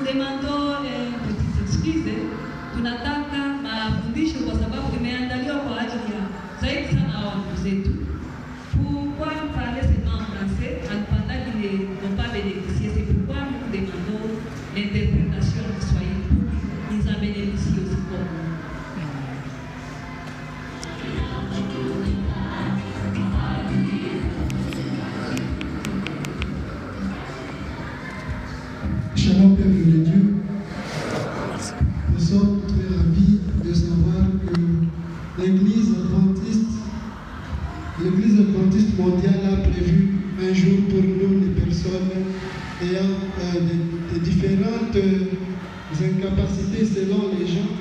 demandons une petite excuse. Tunataka mafundisho kwa sababu imeandaliwa kwa ajili ya zaidi sana watu zetu. Pourquoi parler seulement en français pendant qu'ils n'ont pas bénéficié? C'est pourquoi nous demandons l'interprétation du Swahili pour qu'ils en bénéficient aussi comme nous. Shalom, Père de Dieu. Nous sommes très ravis de savoir que l'Église adventiste mondiale a prévu un jour pour nous, les personnes ayant des différentes incapacités selon les gens.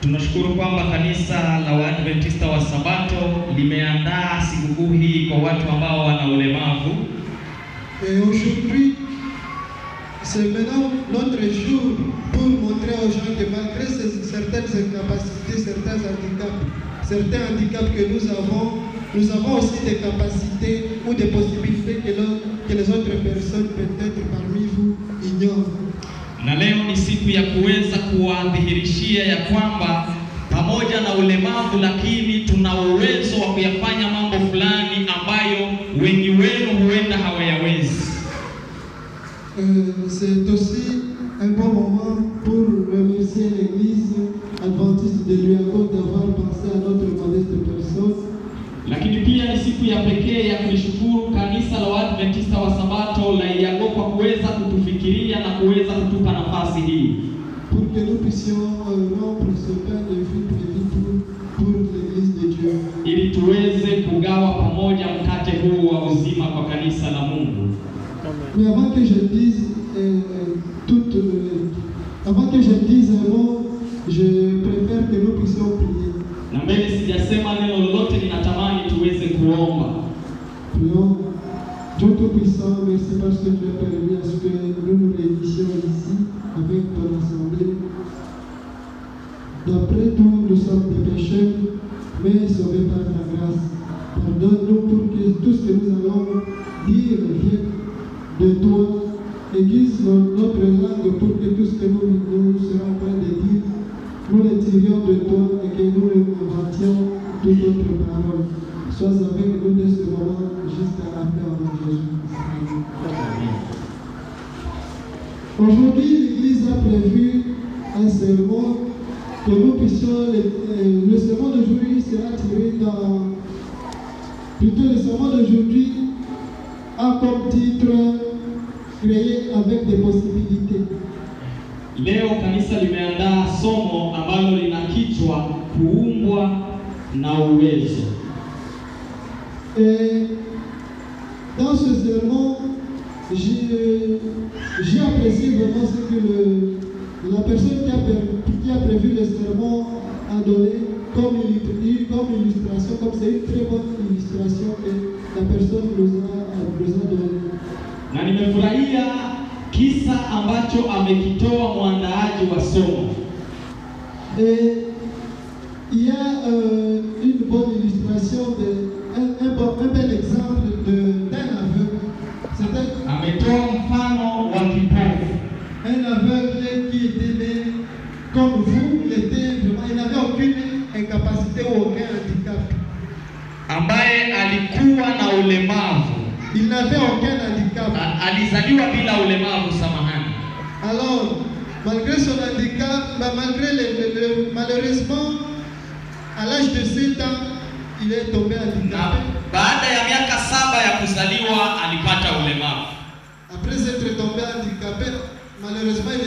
Tunashukuru kwamba kanisa la Waadventista wa Sabato limeandaa sikukuu hii kwa watu ambao wana ulemavu. Et aujourd'hui, c'est maintenant notre jour pour montrer aux gens que malgré certaines incapacités, certains handicaps que nous avons aussi des capacités ou des possibilités que les autres personnes peut-être parmi vous ignorent. Na leo ni siku ya kuweza kuwadhihirishia ya kwamba pamoja na ulemavu lakini tuna uwezo wa kuyafanya mambo fulani ambayo wengi wenu huenda hawayawezi. C'est aussi un bon moment pour remercier l'Église adventiste de l'UACO d'avoir pensé à notre modeste personne. Lakini pia ni siku ya pekee ya kulishukuru kanisa la Waadventista wa Sabato la Iago kwa kuweza kutufikiria na kuweza kutupa nafasi hii. Pour que nous puissions rompre ce pain de vie prévu pour l'Église de Dieu. Ili tuweze kugawa pamoja mkate huu wa uzima kwa kanisa la Mungu. Mais avant que je dise un mot, je préfère que nous puissions prier. Na mbele sijasema neno lolote, ninatamani tuweze kuomba. Prions. Dieu Tout-Puissant, merci parce que tu as permis à ce que nous nous réunissions ici avec ton assemblée. D'après tout, nous sommes des pécheurs, mais sauvés par ta grâce. Pardonne-nous pour que tout ce que nous allons dire vienne de toi. Aiguise notre langue pour que tout ce que nous serons en train de dire, nous le tirions de toi et que nous inventions toute autre parole. Sois avec nous de ce moment jusqu'à la fin de Jésus. Aujourd'hui, l'Église a prévu un sermon que nous puissions. Le sermon d'aujourd'hui sera tiré dans. Plutôt, le sermon d'aujourd'hui a comme titre Créer avec des possibilités. Leo kanisa limeandaa somo ambalo lina kichwa kuumbwa na uwezo. Et dans ce sermon, j'ai apprécié vraiment ce que la personne qui a prévu le sermon a donné comme illustration, comme c'est une très bonne illustration que la personne nous a donnée. Na nimefurahia kisa ambacho amekitoa mwandaaji wa somo. Et il y a une bonne illustration, un bel exemple d'un aveugle. Ametoa mfano wa kipofu. Un aveugle qui était né comme vous, il n'avait aucune incapacité ou aucun handicap. Ambaye alikuwa na ulemavu. Il n'avait aucun handicap. Alizaliwa bila ulemavu, samahani. Alors, malgré son handicap, malheureusement, à l'âge de 7 ans, il est tombé handicapé. Baada ya miaka 7 ya kuzaliwa alipata ulemavu. Après être tombé handicapé, malheureusement, il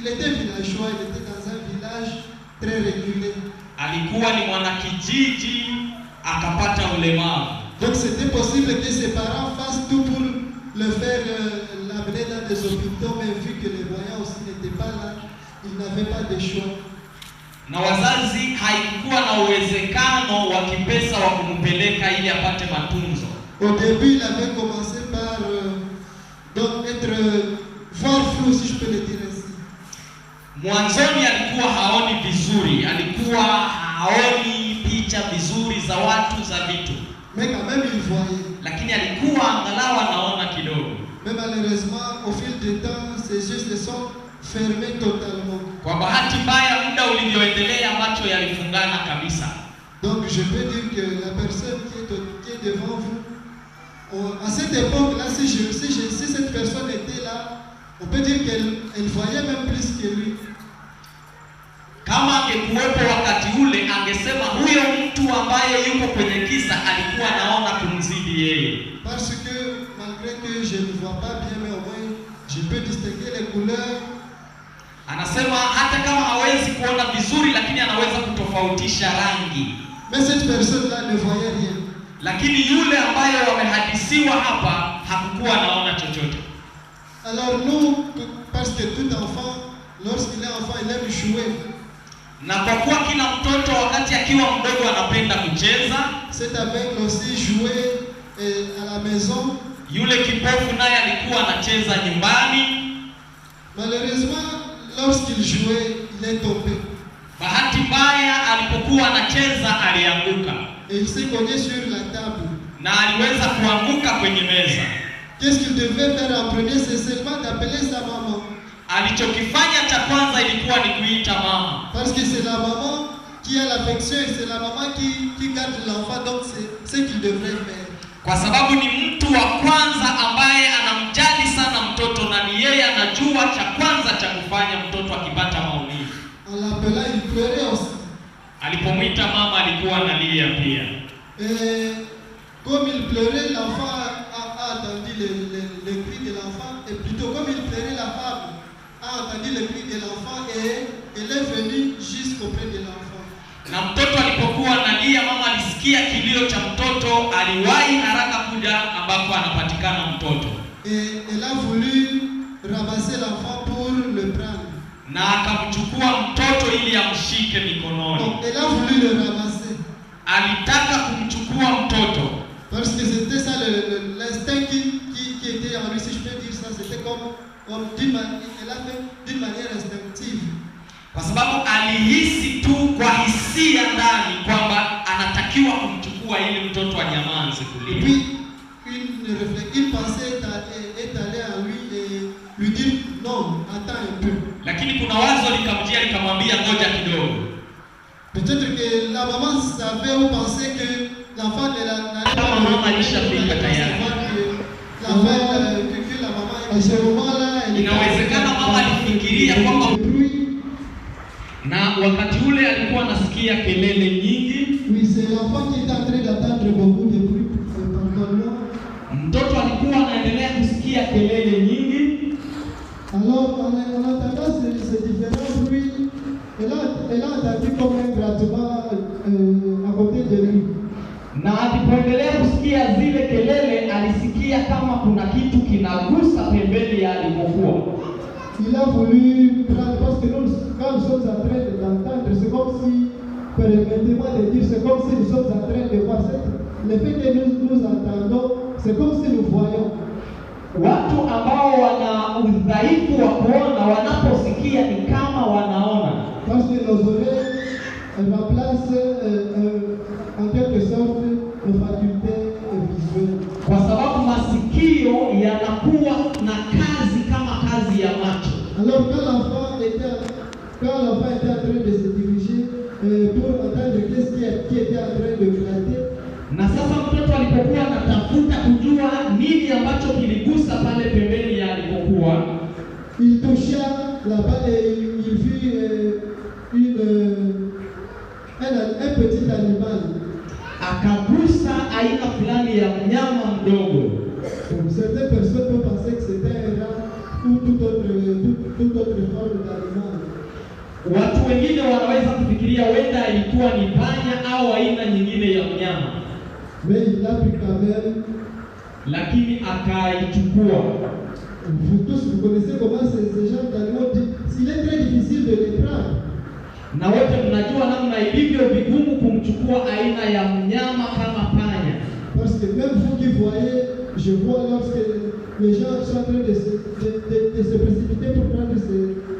était villageois, il était dans un village très reculé. Alikuwa ni mwanakijiji akapata ulemavu. Donc c'était possible que ses parents fassent tout pour le faire l'amener dans des hôpitaux, mais vu que les moyens aussi n'étaient pas là, il n'avait pas de choix. Na wazazi haikuwa na uwezekano wa kipesa wa kumpeleka ili apate matunzo. Au début, il avait commencé par voir flou, si je peux le dire ainsi. Mwanzoni alikuwa haoni vizuri, alikuwa haoni picha vizuri za watu, za vitu. Mais quand même il voyait. Lakini alikuwa angalau anaona kidogo. Mais malheureusement, au fil du temps, ses yeux se sont fermés totalement. Kwa bahati mbaya muda ulivyoendelea macho yalifungana kabisa. Donc je peux dire que la personne qui est devant vous, à cette époque-là, si cette personne était là, on peut dire qu'elle voyait même plus que lui. Kama angekuwepo wakati ule angesema huyo mtu ambaye yuko kwenye kisa alikuwa anaona kumzidi yeye. Parce que malgré que je ne vois pas bien, mais au moins je peux distinguer les couleurs. Anasema hata kama hawezi kuona vizuri lakini anaweza kutofautisha rangi. Mais cette personne-là ne voyait rien. Lakini yule ambaye wamehadisiwa hapa hakukuwa anaona chochote. Alors nous, parce que tout enfant, lorsqu'il est enfant, il aime jouer. Na kwa kuwa kila mtoto wakati akiwa mdogo anapenda kucheza, cet aveugle aussi jouait à la maison. Yule kipofu naye alikuwa anacheza nyumbani. Malheureusement, lorsqu'il jouait, il est tombé. Bahati mbaya alipokuwa anacheza alianguka. Et il s'est cogné sur la table. Na aliweza kuanguka kwenye meza. Qu'est-ce qu'il devait faire en premier? C'est seulement d'appeler sa maman. Alichokifanya cha kwanza ilikuwa ni kuita mama. Parce que c'est la maman qui a l'affection et c'est la maman qui garde l'enfant, donc c'est ce qu'il devrait faire. Kwa sababu ni mtu wa kwanza ambaye anamjali sana mtoto na ni yeye anajua cha kwanza cha kufanya mtoto akipata maumivu. En l'appelant, il pleurait aussi. Alipomwita mama alikuwa analia pia. Et comme il pleurait, l'enfant a entendu le cri de l'enfant, et plutôt comme il pleurait, la femme a entendu le cri de l'enfant et elle est venue jusqu'auprès de l'enfant. Na mtoto alipokuwa analia, mama alisikia kilio cha mtoto, aliwahi haraka kuja ambapo anapatikana mtoto. Et elle a voulu ramasser l'enfant pour le prendre. Na akamchukua mtoto ili amshike mikononi. Donc elle a voulu le ramasser. Alitaka kumchukua mtoto. Parce que c'était ça l'instinct qui était en lui, si je peux dire ça, c'était comme elle a fait d'une manière instinctive. Kwa sababu alihisi tu kwa hisia ndani kwamba anatakiwa kumchukua ili mtoto anyamaze kulia. Et puis une pensée est allée à lui et lui dire non, attends un peu. Lakini kuna wazo likamjia likamwambia ngoja kidogo. Peut-être que la maman savait ou pensait que l'enfant n'allait pas mama alishafika tayari. Que la maman à ce moment-là, inawezekana mama alifikiria kwamba na wakati ule alikuwa anasikia kelele nyingi. Oui, c'est l'enfant qui est en train d'entendre beaucoup de bruit. Mtoto alikuwa anaendelea kusikia kelele nyingi. Alors en entendant ces différents bruits, elle a entendu comme un grattement à côté de lui. Na alipoendelea kusikia zile kelele alisikia kama kuna kitu kinagusa pembeni ya alipokuwa. Il a voulu prendre, parce que quand nous sommes en train d'entendre, c'est comme si, permettez-moi de dire, c'est comme si nous sommes en train de voir. Le fait que nous entendons, c'est comme si nous voyons. Watu ambao wana udhaifu wa kuona wanaposikia ni kama wanaona. Parce que nos oreilles remplacent en quelque sorte nos facultés visuelles. Kwa sababu masikio yanakuwa na kazi kama kazi ya macho. Alors quand l'enfant était en train de se diriger pour entendre qu'est-ce qui était en train de glater. Na sasa mtoto alipokuwa anatafuta kujua nini ambacho kiligusa pale pembeni ya alipokuwa, il toucha là-bas et il vit un petit animal. Akagusa aina fulani ya mnyama mdogo. Certaines personnes peuvent penser que c'était un rat ou toute autre forme d'animal. Watu wengine wanaweza kufikiria wenda ilikuwa ni panya au aina nyingine ya mnyama. Mais il l'a pris quand même. Lakini akaichukua. Vous tous vous connaissez comment ces gens d'animaux, s'il est très difficile de les prendre. Na wote mnajua namna ilivyo vigumu kumchukua aina ya mnyama kama panya. Parce que même vous qui voyez, je vois lorsque les gens sont en train de se précipiter pour prendre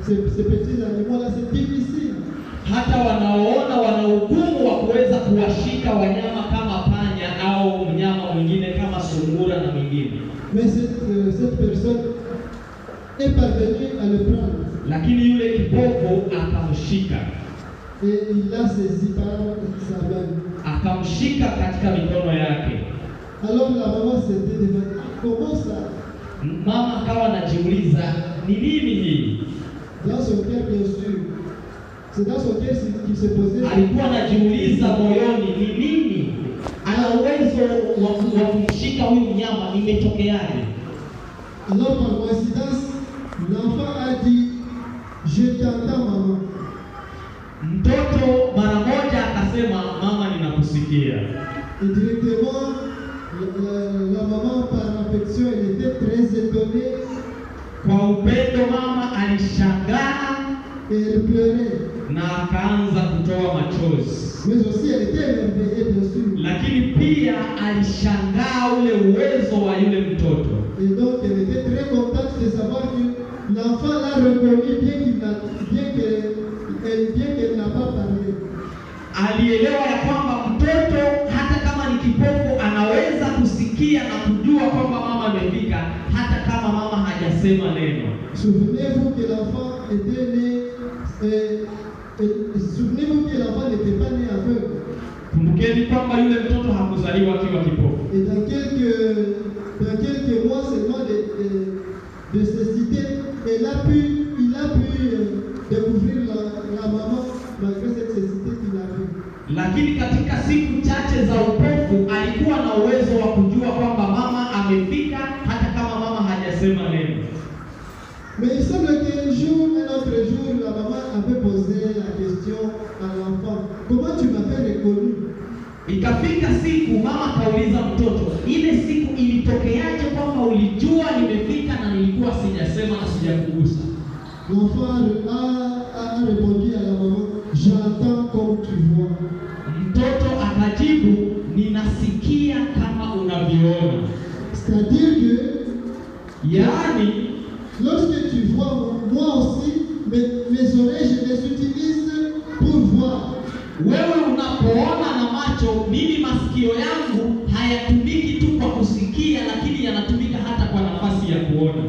ces petits animaux-là, c'est difficile. Hata wanaoona wana ugumu wa kuweza kuwashika wanyama kama panya au mnyama mwingine kama sungura na mwingine. Mais cette personne est parvenue à le prendre. lakini yule kipofu akamshika, Et il l'a saisi par sa main. akamshika katika mikono yake. Alors la maman s'était demandé, comment ça? Mama akawa anajiuliza ni nini hii? Dans son cœur, bien sûr. C'est dans son cœur qu'il se posait. Alikuwa anajiuliza moyoni, ni nini? Ana uwezo wa kumshika huyu mnyama, imetokeaje? Alors par coïncidence, l'enfant a dit, je t'entends maman. Mtoto mara moja akasema, mama, ninakusikia. Et directement, la maman par affection, elle était très étonnée. Kwa upendo mama alishangaa Et elle pleurait. na akaanza kutoa machozi. Mais aussi elle était émerveillée, bien sûr. Lakini pia alishangaa ule uwezo wa yule mtoto. Et donc elle était très contente de savoir que l'enfant l'a reconnu bien qu'elle n'a pas parlé. Alielewa ya kwamba mtoto hata kama ni kipofu anaweza kusikia na kujua kwamba mama amefika hata kama mama hajasema neno. Souvenez-vous que l'enfant était né souvenez-vous que l'enfant n'était pas né aveugle. Kumbukeni kwamba yule mtoto hakuzaliwa akiwa kipofu. Et dans quelques mois seulement de cécité, il a pu découvrir la maman malgré cette cécité qu'il avait. Lakini katika siku chache za upofu alikuwa na uwezo wa kujua kwamba mama amefika hata kama mama hajasema neno. Mais il semble qu'un autre jour, la maman avait posé la question à l'enfant, comment tu m'avais reconnu? Ikafika siku mama kauliza mtoto, ile siku ilitokeaje kwamba ulijua nimefika na nilikuwa sijasema na sijakugusa? L'enfant a répondu à la maman, j'entends comme tu vois. Mtoto akajibu, ninasikia kama unavyoona. C'est-à-dire que, yaani, lorsque tu vois, moi aussi, mes oreilles, je les utilise pour voir. Wewe unapoona na macho, mimi masikio yangu hayatumiki tu kwa kusikia, lakini yanatumika hata kwa nafasi ya kuona.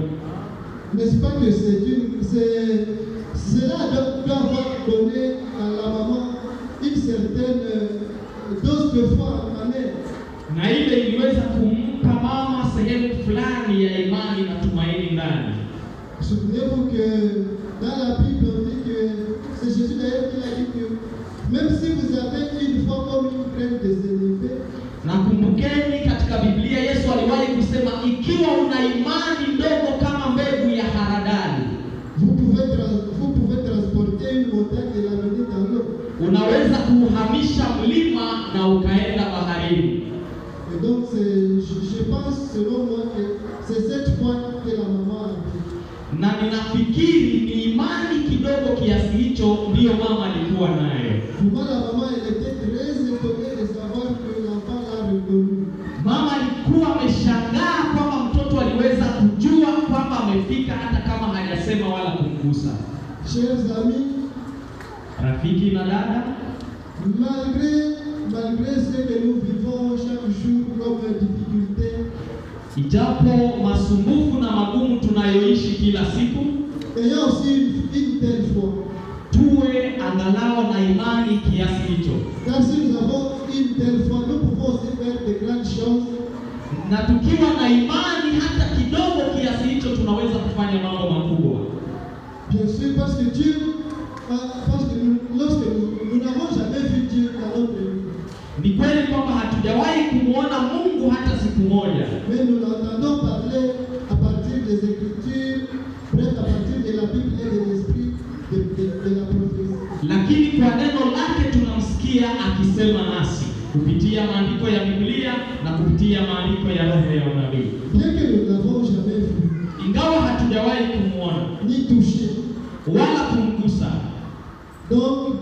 N'est-ce pas que cela doit avoir donné à la maman une certaine dose de foi en elle. Na ile iliweza kumpa mama sehemu fulani ya imani na tumaini ndani. Souvenez-vous que dans la Bible on dit que c'est Jésus d'ailleurs qui a dit que même si vous avez une foi comme une graine de sénévé. Na kumbukeni katika Biblia Yesu aliwahi kusema ikiwa una imani ndogo kama mbegu ya haradali, vous pouvez transporter une montagne et l'amener dans l'eau. Unaweza kuhamisha mlima na ukaenda baharini. Et donc je pense selon moi que c'est cette foi que la maman a dit. Na ninafikiri ni imani kidogo kiasi hicho ndiyo mama alikuwa nayo. Pour la maman elle était très étonnée de savoir que l'enfant l'a reconnu. Mama alikuwa ameshangaa kwamba mtoto aliweza kujua kwamba amefika hata kama hajasema wala kumgusa. Chers amis, rafiki na dada, malgré ce que nous vivons chaque jour comme difficulté, ijapo masumbufu na magumu tunayoishi kila siku, ayons aussi une telle foi. Tuwe angalau na imani kiasi hicho. Car si nous avons une telle foi, nous pouvons aussi faire de grandes choses. Na tukiwa na imani hata kidogo kiasi hicho tunaweza kufanya mambo makubwa. Bien sûr, parce que lorsque nous n'avons jamais vu Dieu dans notre vie. Ni kweli kwamba hatujawahi kumuona Mungu hata siku moja. Mais nous l'entendons parler à partir des Écritures, bref à partir de la Bible et de l'esprit de la prophétie. Lakini kwa neno lake tunamsikia akisema nasi kupitia maandiko ya Biblia na kupitia maandiko ya roho ya unabii. Bien que nous n'avons jamais vu, ingawa hatujawahi kumuona ni touché, wala kumgusa. Donc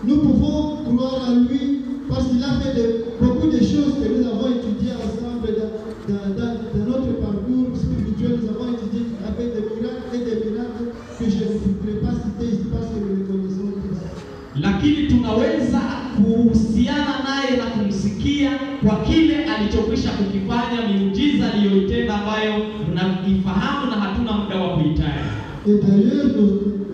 nous pouvons croire en lui parce qu'il a fait beaucoup de choses que nous avons étudiées ensemble dans notre parcours spirituel. Nous avons étudié qu'il a fait des miracles que je ne voudrais pas citer ici parce que nous les connaissons tous. Lakini tunaweza kuhusiana naye na kumsikia kwa kile alichokwisha kukifanya, miujiza aliyoitenda ambayo tunaifahamu na hatuna muda wa kuitaja. Et d'ailleurs,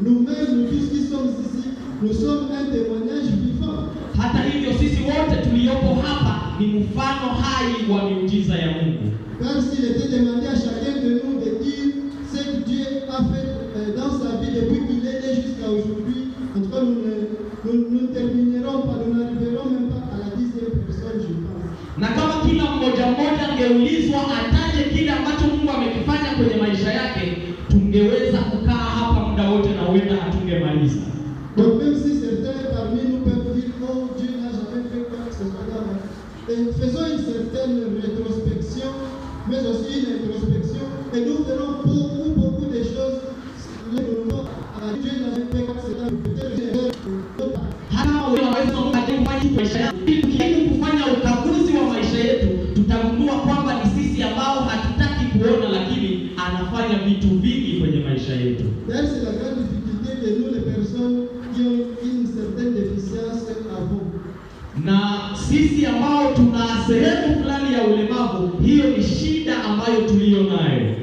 nous-mêmes, nous tous qui sommes ici, nous sommes un témoignage vivant. Hata hivyo sisi wote tuliopo hapa ni mfano hai wa miujiza ya Mungu. Car s'il était demandé à chacun de nous de dire ce que Dieu a fait dans sa vie depuis qu'il est né jusqu'à aujourd'hui, en tout cas nous ne terminerons pas, nous n'arriverons même pas à la 10e personne, je pense. Na kama kila mmoja angeulizwa ataje kile ambacho Mungu amekifanya kwenye maisha yake, tungeweza kukaa hapa muda wote na huenda hatungemaliza. Donc même si certains parmi nous peuvent dire oh Dieu n'a jamais fait quoi que ce soit dans ma vie, faisons une certaine rétrospection, mais aussi une introspection, et nous verrons beaucoup de choses. Dieu n'a jamais fait quoi que ce soit, peut-être kufanya ukaguzi wa maisha yetu, tutagundua kwamba ni sisi ambao hatutaki kuona, lakini anafanya vitu vingi kwenye maisha yetu. C'est la grande difficulté que nous les personnes qui ont une certaine déficience avons. Na sisi ambao tuna sehemu fulani ya ulemavu, hiyo ni shida ambayo tulio nayo.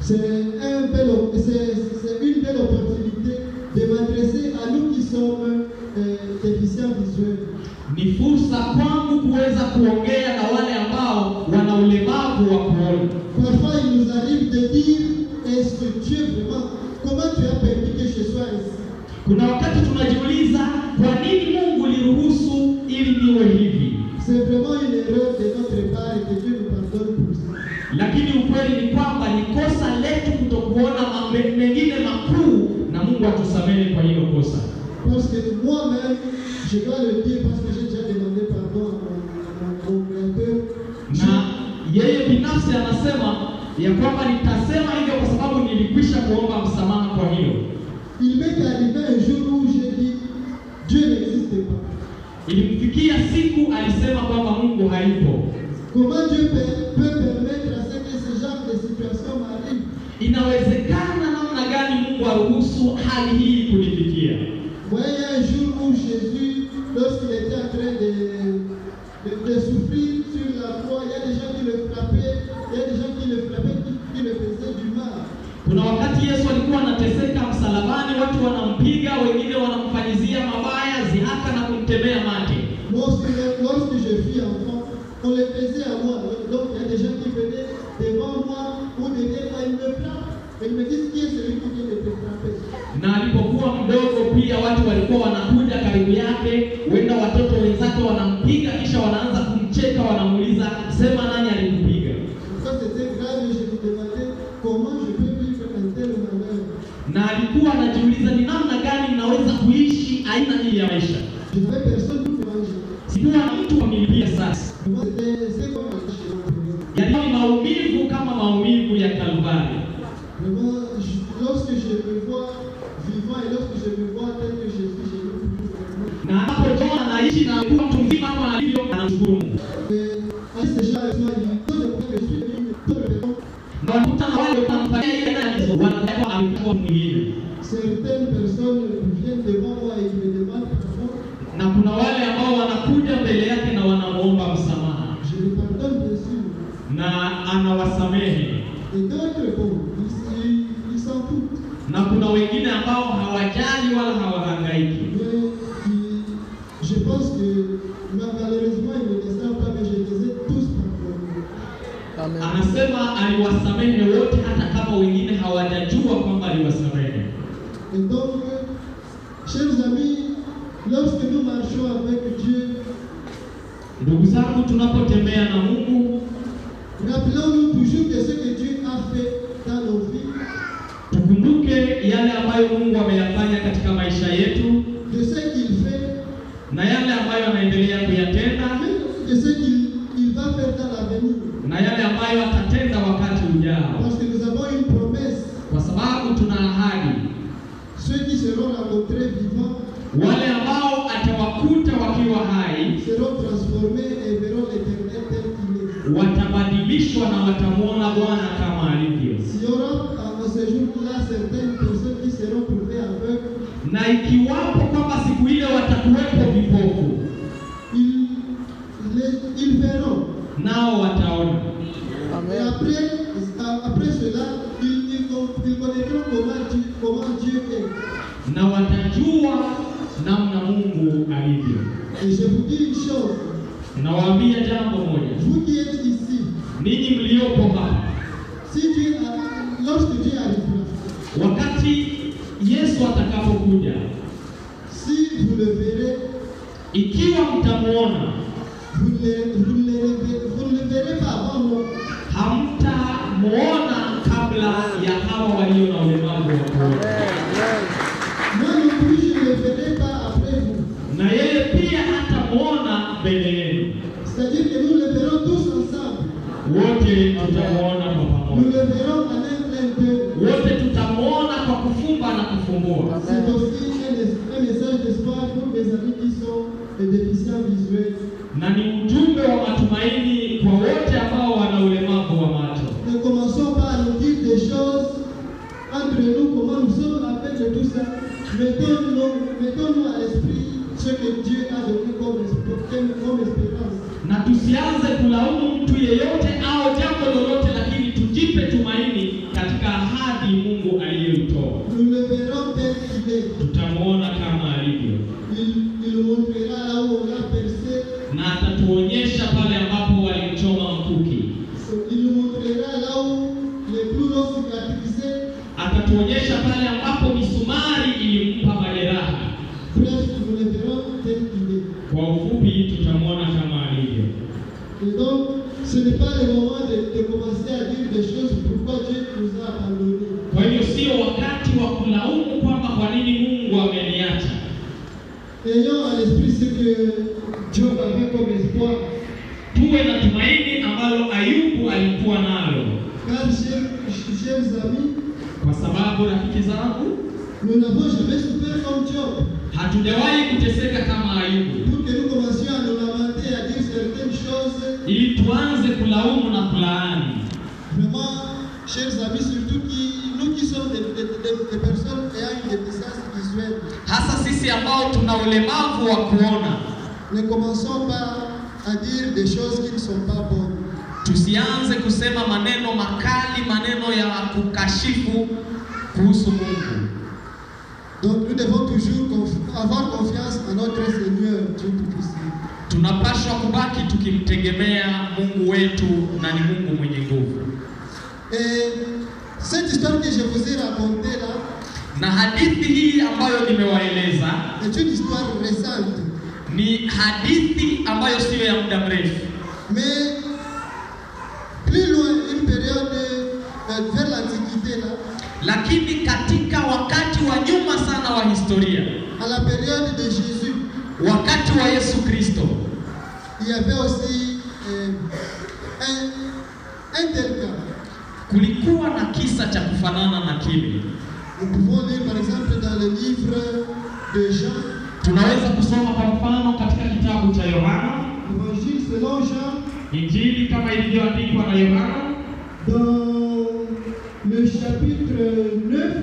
C'est une belle opportunité de m'adresser à nous qui sommes déficients visuels. Ni fursa kwangu kuweza kuongea na wale ambao wana ulemavu wa kuona. Parfois il nous arrive de dire est-ce que Dieu vraiment, comment tu as permis que je sois ici? Kuna wakati tunajiuliza kwa nini Mungu liruhusu ili niwe hivi? C'est vraiment une erreur de notre part et que Dieu nous pardonne pour ça. Lakini ukweli ni kwamba ni kosa letu kutokuona mambo mengine makuu, na Mungu atusamehe kwa hilo kosa. Parce que moi-même, je dois le dire parce que j'ai déjà demandé pardon à mon grand-père. Na yeye binafsi anasema ya kwamba nitasema hivyo kwa sababu nilikwisha kuomba msamaha kwa hilo. Il m'est arrivé un jour où j'ai dit Dieu n'existe pas. Ilimfikia siku alisema kwamba Mungu hayupo. Comment Dieu peut permettre à ce que ce genre de situation m'arrive? Inawezekana namna gani Mungu aruhusu hali hii kunifikia? Voyez un jour où Jésus, lorsqu'il était en train de souffrir sur la croix, il y a des gens qui le frappaient, qui le faisaient du mal. Kuna wakati Yesu alikuwa anateseka msalabani, watu wanampiga, wengine wanamfanyizia mabaya, zihaka na kumtemea mate. Lorsque je fus enfant, on le faisait à moi. Donc il y a des gens qui venaient devant moi ou derrière moi, ils me frappent. Ils me disent qui est celui qui vient de te frapper. Na alipokuwa mdogo pia watu walikuwa wanakuja karibu yake, wenda watoto wenzake wanampiga, kisha wanaanza kumcheka, wanamuuliza sema nani alikupiga? Ça c'était grave et je me demandais comment je peux vivre un tel malheur. Na alikuwa anajiuliza ni namna gani ninaweza kuishi aina hii ya maisha. Je n'avais personne pour manger. Sikuwa na mtu wa kunilipia sasa. C'est comme un chez Yaani maumivu kama maumivu ya Kalvari. Vraiment, lorsque je me vois vivant et lorsque je me vois tel que je suis, je me dis Na hapo John anaishi na kuwa mtu mzima kama alivyo, anamshukuru Mungu. Na wanakutana wale wanamfanyia ile hizo wanataka alikuwa mwingine. Certaines personnes viennent devant moi et me demandent pardon. Na kuna wale ambao wanakuja mbele yake na wanamuomba msamaha. Je les pardonne bien sûr. Na anawasamehe. Et d'autres, bon, ils s'en foutent. Na kuna wengine ambao hawajali wala hawahangaiki. Mais je pense que malheureusement ils ne le savent pas, mais je les ai tous pardonnés. Amen. Anasema aliwasamehe wote hata kama wengine hawajajua kwamba aliwasamehe. Et donc, chers amis, lorsque nous marchons avec Dieu, Ndugu zangu, tunapotembea na Mungu, rappelons-nous toujours de ce que Dieu a fait dans nos vies. tukumbuke yale ambayo Mungu ameyafanya katika maisha yetu, De ce qu'il fait, na yale ambayo anaendelea kuyatenda, de ce qu'il va faire dans l'avenir. na yale ambayo atatenda wakati ujao. Parce que nous avons une promesse. Kwa sababu tuna ahadi. Ceux qui seront rencontrés vivants Wale ambao atawakuta wakiwa hai seront transformés et verront l'Éternel tel qu'il est. watabadilishwa na watamuona Bwana kama alivyo. S'il y aura en ce jour-là certaines personnes qui seront trouvées aveugles, Na ikiwapo kwamba siku ile watakuwepo vipofu, ils verront. nao wataona. Et après cela, ils connaîtront na watajua namna Mungu alivyo. Et je vous dis une chose. Nawaambia jambo moja. Vous qui êtes ici, ninyi mliopo hapa, lorsque Dieu arrivera, wakati Yesu atakapokuja, si vous le verrez, ikiwa mtamuona, vous ne le verrez pas avant moi. Hamtamuona kabla ya hawa walio na ulemavu wa kuona. Moi non plus je ne le verrai pas après vous. Na yeye pia hatamuona mbele yenu. C'est-à-dire que nous le verrons tous ensemble. Wote tutamuona kwa pamoja. Nous le verrons en un clin d'œil. Wote tutamuona kwa kufumba na kufumbua. C'est aussi un message d'espoir pour mes amis qui sont des déficients visuels. Na ni ujumbe wa matumaini kwa wote ambao wana ulemavu wa macho. Ne commençons pas à nous dire des choses entre nous, comment nous sommes à peine de tout ça. Mettons-nous à l'esprit ce que Dieu a donné comme espérance. Na tusianze kulaumu mtu yeyote au jambo lolote, lakini tujipe tumaini katika ahadi Mungu aliyoitoa. Nous le verrons tel qu'il est. Tutamuona kama alivyo. Il nous montrera là où on l'a percé. Na atatuonyesha pale ambapo walimchoma mkuki. Il nous montrera là où les clous cicatrisaient. Atatuonyesha pale ambapo misumari ilimpa majeraha. Bref, nous le verrons tel qu'il est. Kwa ufupi tutamuona kama alivyo. Et donc, ce n'est pas le moment de commencer à dire des choses pourquoi Dieu nous a abandonnés. Kwa hiyo sio wakati wa kulaumu kwamba kwa nini Mungu ameniacha. Ayons à l'esprit ce que Job avait comme espoir. Tuwe na tumaini ambalo Ayubu alikuwa nalo. Car chers amis, kwa sababu rafiki zangu, nous n'avons jamais souffert comme Job. Hatujawahi kuteseka kama Ayubu. Pour que nous commencions à nous lamenter, à dire certaines choses. Ili tuanze kulaumu na kulaani. Vraiment, chers amis, surtout nous qui sommes des personnes ayant une déficience visuelle. Hasa sisi ambao tuna ulemavu wa kuona. Ne commençons pas à dire des choses qui ne sont pas bonnes. Tusianze kusema maneno makali, maneno ya kukashifu kuhusu Mungu. Donc nous devons toujours avoir confiance en notre Seigneur Dieu Tout-Puissant. Tunapaswa kubaki tukimtegemea Mungu wetu na ni Mungu mwenye nguvu. Et cette histoire que je vous ai racontée là, na hadithi hii ambayo nimewaeleza, est une histoire récente. Ni hadithi ambayo sio ya muda mrefu. Mais plus loin, une période vers l'Antiquité là. Lakini katika wakati wa nyuma sana wa historia, à la période de Jésus, wakati wa Yesu Kristo, il y avait aussi un tel cas. Kulikuwa na kisa cha kufanana na kile. Nous pouvons lire par exemple dans le livre de Jean. Tunaweza kusoma kwa mfano katika kitabu cha Yohana, Évangile selon Jean, Injili kama ilivyoandikwa na Yohana, dans le chapitre 9,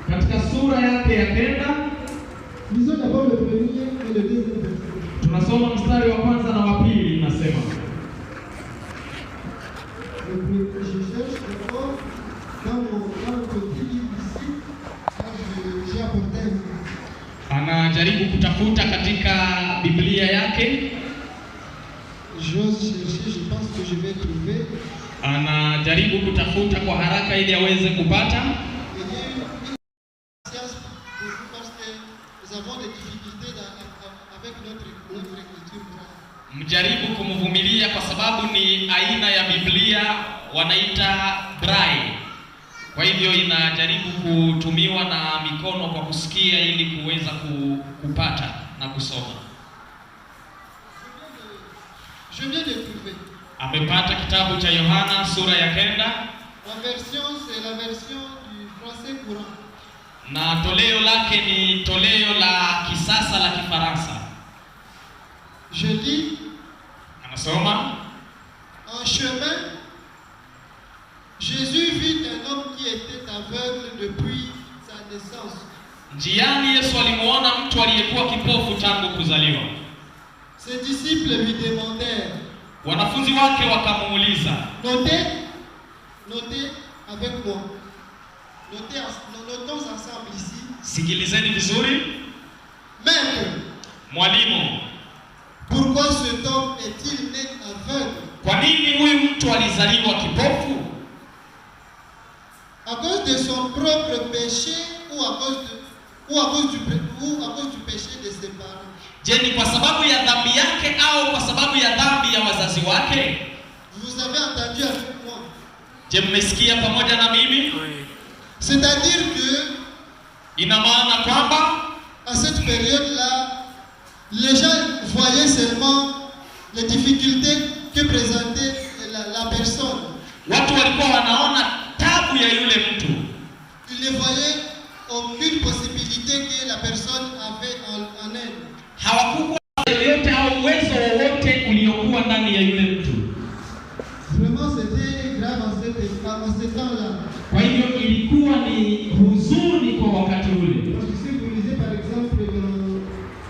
katika sura yake ya 9. Lisons d'abord le premier et le deuxième verset. Tunasoma mstari wa kwanza na wa pili, inasema. Je cherche d'abord dans mon petit livre ici, j'ai apporté un livre. Anajaribu kutafuta katika Biblia yake. J'ose chercher, je pense que je vais trouver. Anajaribu kutafuta kwa haraka ili aweze kupata. Parce que nous avons des difficultés avec notre écriture. Mjaribu kumvumilia kwa sababu ni aina ya Biblia wanaita Braille. Kwa hivyo inajaribu kutumiwa na mikono kwa kusikia ili kuweza kupata na kusoma. Je viens de trouver. Amepata kitabu cha Yohana sura ya 9. La version c'est la version du français courant. Na toleo lake ni toleo la kisasa la Kifaransa. Je lis. Anasoma. En chemin, Jésus vit un homme qui était aveugle depuis sa naissance. Njiani Yesu alimuona mtu aliyekuwa kipofu tangu kuzaliwa. Ses disciples lui demandèrent. Wanafunzi wake wakamuuliza. Notez avec moi. Notons ensemble ici. Sikilizeni vizuri. Maître, Mwalimu, pourquoi cet homme est-il né aveugle? kwa nini huyu mtu alizaliwa kipofu? À cause de son propre péché ou à cause du péché de ses parents? Je, ni kwa sababu ya dhambi yake au kwa sababu ya dhambi ya wazazi wake? Vous avez entendu avec moi? Je, mmesikia pamoja na mimi? C'est-à-dire que Ina maana kwamba à cette période-là, les gens voyaient seulement les difficultés que présentait la personne. watu walikuwa wanaona tabu ya yule mtu. Ils ne voyaient aucune possibilité que la personne avait en elle. Hawakuwa yoyote au uwezo wowote uliokuwa ndani ya yule mtu. Vraiment, c'était grave en ce temps-là. Kwa hivyo ilikuwa ni huzuni kwa wakati ule. Parce que si vous lisez par exemple,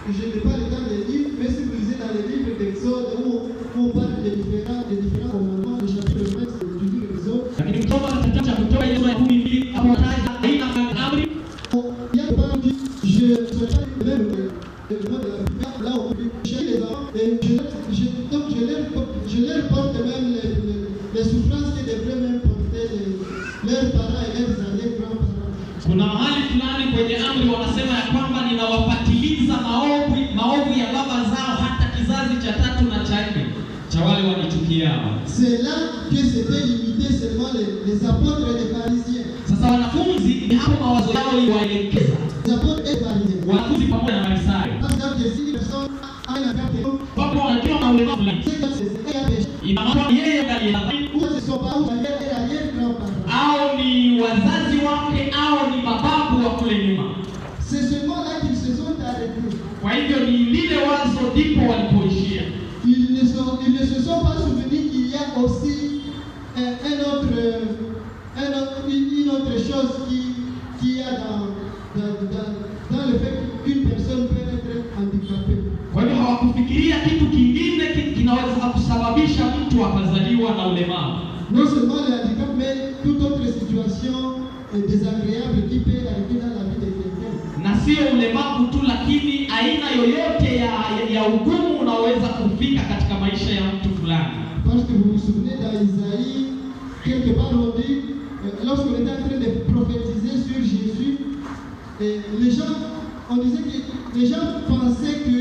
je n'ai pas le temps de lire, mais si vous lisez dans les livres d'Exode où on parle des différents commandements, le chapitre 20 du livre d'Exode, Lakini mtoma kitabu cha Kutoka sura ya 12 hapo taja aina ya amri. il y a pas dit, je ne sais pas même le mot de la Bible, là on dit, j'ai les enfants et je leur porte même les souffrances que devraient même porter leurs parents et leurs arrière-grands-parents. Kuna mahali fulani kwenye amri wanasema ya kwamba ninawapatiliza maovu ya baba zao hata kizazi cha 3 na cha 4 cha wale wanichukiao. C'est là que s'étaient limités seulement les apôtres et les pharisiens. Sasa wanafunzi ni hapo mawazo yao iliwaelekeza. Les apôtres et les pharisiens. Wanafunzi pamoja na Farisayo. Parce que si une personne a une affaire de Wapo wanajua na ulemavu fulani. c'est que c'est un péché. Ina maana yeye ndiye Ou ce sont pas ou arrière-grands-parents. au ni wazazi wake au ni mababu wa kule nyuma. C'est seulement là qu'ils se sont arrêtés. Kwa hivyo ni lile wazo ndipo walipoishia. Ils ne se sont pas souvenus qu'il y a aussi une autre chose qui y a dans le fait qu'une personne peut être handicapée. Kwa hivyo hawakufikiria kitu kingine kinaweza kusababisha mtu akazaliwa na ulemavu. Non seulement le handicap, mais toute autre situation désagréable qui peut arriver dans la vie de quelqu'un. Na sio ulemavu tu, lakini aina yoyote ya ugumu unaweza kufika katika maisha ya mtu fulani. Parce que vous vous souvenez dans Isaïe, quelque part on dit, lorsqu'on était en train de prophétiser sur Jésus, on disait que les gens pensaient que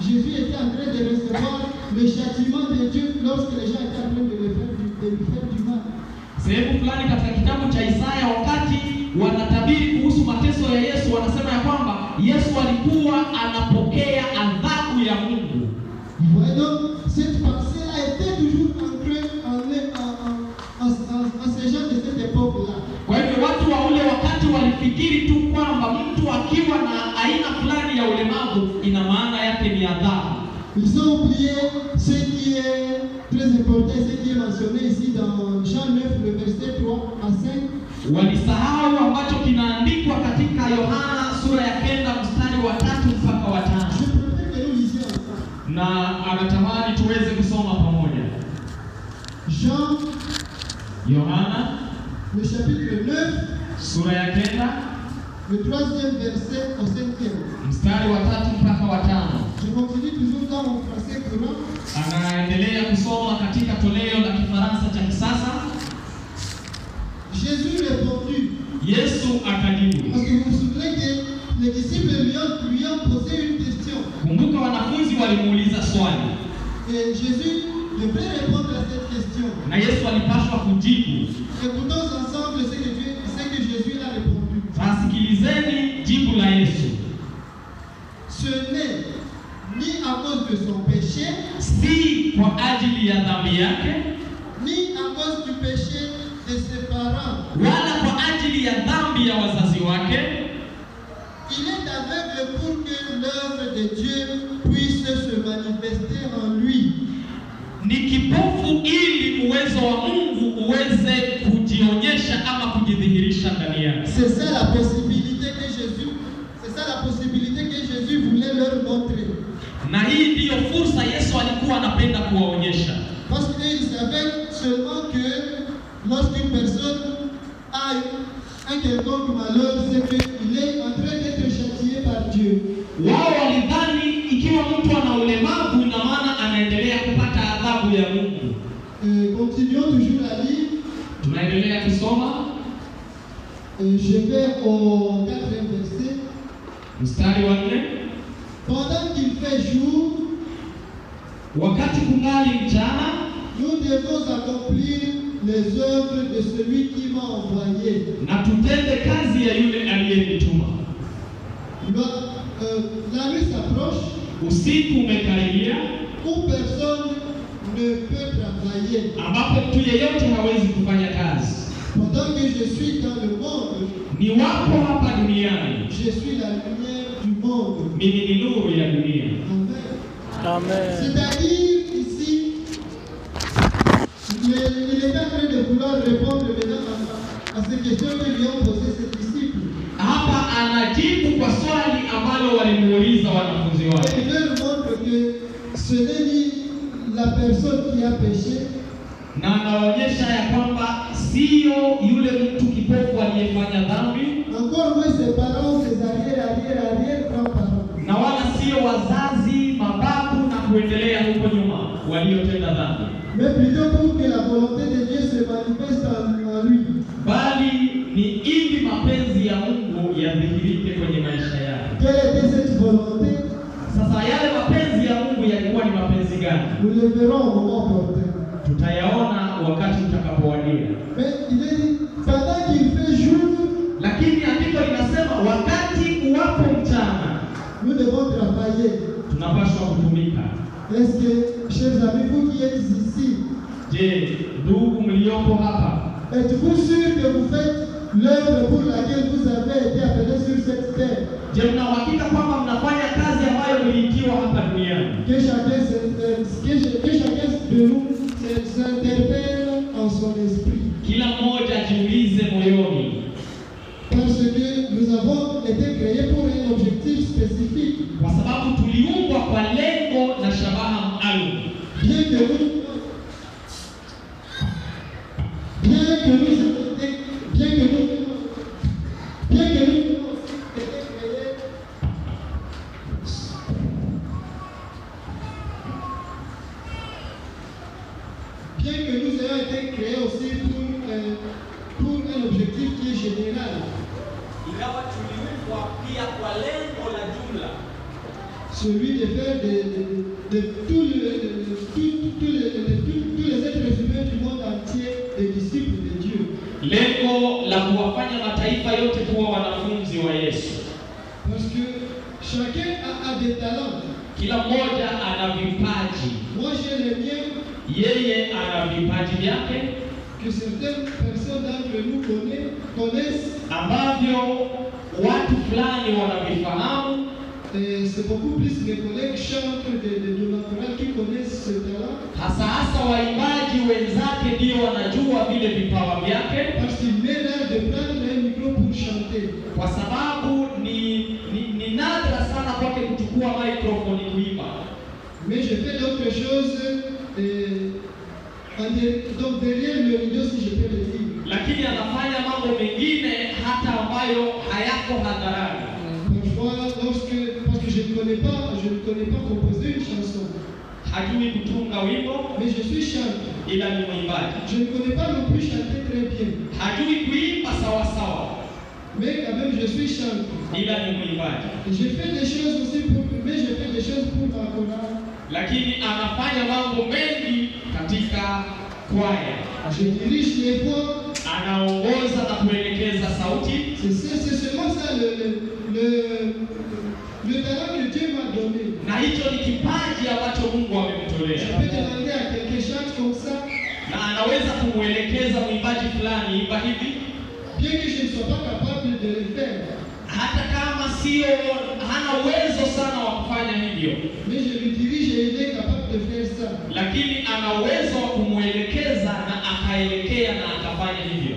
Jésus était en train de recevoir le châtiment de Dieu lorsque les gens étaient en train de lui faire du mal. Sehemu fulani katika kitabu cha Isaya, wakati wanatabiri kuhusu mateso ya Yesu, wanasema ya kwamba Yesu alikuwa anapokea adhabu ya Mungu. Voyez donc, cette pensée-là était toujours ancrée en ces gens de cette époque-là. Kwa hivyo watu wa ule wakati walifikiri tu kwamba mtu akiwa na aina fulani ya ulemavu ina maana yake ni adhabu. Ils ont oublié ce qui est très important, ce qui est mentionné ici dans Jean 9, le verset 3 à 5. Walisahau ambacho kinaandikwa katika Yohana sura ya 9 mstari wa 3 mpaka wa 5. Je préfère que nous lisions ensemble. Na anatamani tuweze kusoma pamoja. Jean, Yohana le chapitre 9, sura ya 9 le 3e verset au 5e. mstari wa 3 mpaka wa 5. Je continue toujours dans mon français courant. Anaendelea kusoma katika toleo la Kifaransa cha kisasa. Jésus répondit. Yesu akajibu. Parce que vous vous souvenez que les disciples lui ont posé une question. Kumbuka wanafunzi walimuuliza swali. Et Jésus devrait répondre à cette question. Na Yesu alipaswa kujibu. Écoutons ensemble ce que Jésus a répondu. Sikilizeni jibu la Yesu. Ce n'est ni à cause de son péché, Si kwa ajili ya dhambi yake, ni à cause du péché de ses parents. wala kwa ajili ya dhambi ya wazazi wake. Il est aveugle pour que l'œuvre de Dieu puisse se manifester en lui. Ni kipofu ili uwezo wa Mungu uweze kujionyesha ama kujidhihirisha ndani yake. C'est ça la possibilité que Jésus voulait leur montrer. Na hii ndiyo fursa Yesu alikuwa anapenda kuwaonyesha. Parce qu'il savait seulement que lorsqu'une personne a un quelconque malheur, c'est qu'il est en train d'être Dieu. Wao walidhani ikiwa mtu ana ulemavu ina maana anaendelea kupata adhabu ya Mungu. Continuons toujours à lire. Tunaendelea kusoma. Je vais au 4e verset. Mstari wa 4. Pendant qu'il fait jour, Wakati kungali mchana, nous devons accomplir les œuvres de celui qui m'a envoyé. na tutende kazi ya yule aliyenituma. La nuit s'approche Usiku umekaribia, où personne ne peut travailler. ambapo mtu yeyote hawezi kufanya kazi. Pendant que je suis dans le monde, Ni wapo hapa duniani, je suis la lumière du monde. mimi ni nuru ya dunia. Amen. C'est-à-dire ici, il est en train de vouloir répondre maintenant à ces questions que lui ont posées ses disciples. Hapa anajibu kwa swali ambalo walimuuliza wanafunzi Et wake, il leur montre que ce n'est ni la personne qui a péché, na anaonyesha ya kwamba sio yule mtu kipofu aliyefanya dhambi, encore moins ses parents, ses arrière-grands-parents. na wala sio wazazi, mababu na kuendelea huko nyuma waliotenda dhambi, Mais plutôt pour que la volonté de Dieu se manifeste en lui. bali ni ili mapenzi ya Mungu yadhihirike kwenye maisha yake. Quelle était cette volonté? Sasa yale mapenzi ya Mungu yalikuwa ni mapenzi gani? Nous le verrons au moment opportun. Tutayaona wakati utakapowadia. Mais il est dit, pendant qu'il fait jour, Lakini andiko linasema wakati uwapo mchana, nous devons travailler. tunapaswa kutumika. Est-ce que, chers amis, vous qui êtes ici, Je, ndugu mliopo hapa, êtes-vous sûr que vous faites l'œuvre pour laquelle vous avez été appelés sur cette terre? je, mna uhakika kwamba mnafanya kazi ambayo mliitiwa hapa duniani? Que chacun de nous s'interpelle en son esprit. Kila mmoja ajiulize moyoni, Parce que nous avons été créés pour un objectif spécifique. kwa sababu tuliumbwa kwa lengo na shabaha maalum. Bien que nous ayons été créés, bien que nous ayons été créés aussi pour un objectif qui est général. Ingawa tuliumbwa pia kwa lengo la jumla, Celui de faire de tous les êtres humains du monde entier des disciples de Dieu. lengo la kuwafanya mataifa yote kuwa wanafunzi wa Yesu. Parce que chacun a des talents. Kila mmoja ana vipaji, Moi j'ai les miens, yeye ana vipaji vyake que certaines personnes d'entre nous connaissent. ambavyo watu fulani wanavifahamu. C'est beaucoup plus mes collègues chantres de ma chorale qui connaissent ce talent. Hasa waimbaji wenzake ndio wanajua vile vipawa vyake, Parce qu'il m'est rare de prendre un micro pour chanter. kwa sababu ni nadra sana kwake kuchukua microphone kuimba. Mais je fais d'autres choses, donc derrière le rideau, si je peux le dire. Lakini anafanya mambo mengine hata ambayo hayako hadharani. Parfois, parce que je ne connais pas composer une chanson, Hajui kutunga wimbo, mais je suis chanteur. ila ni mwimbaji. Je ne connais pas non plus chanter très bien, Hajui kuimba sawa sawa, mais quand même je suis chanteur. ila ni mwimbaji. Et je fais des choses aussi mais je fais des choses pour ma chorale. Lakini anafanya mambo mengi katika kwaya. Je dirige les voix. Anaongoza na kuelekeza sauti. C'est seulement ça le talent que Dieu m'a donné. Na hicho ni kipaji ambacho Mungu Je amemtolea. peux demander à quelqu'un chante comme ça, Na anaweza kumwelekeza mwimbaji fulani imba hivi, bien que je ne sois pas capable de le faire. hata kama hana uwezo sana wa kufanya hivyo, Mais je lui dirige et il est capable de faire ça. lakini ana uwezo wa kumwelekeza na akaelekea na akafanya hivyo.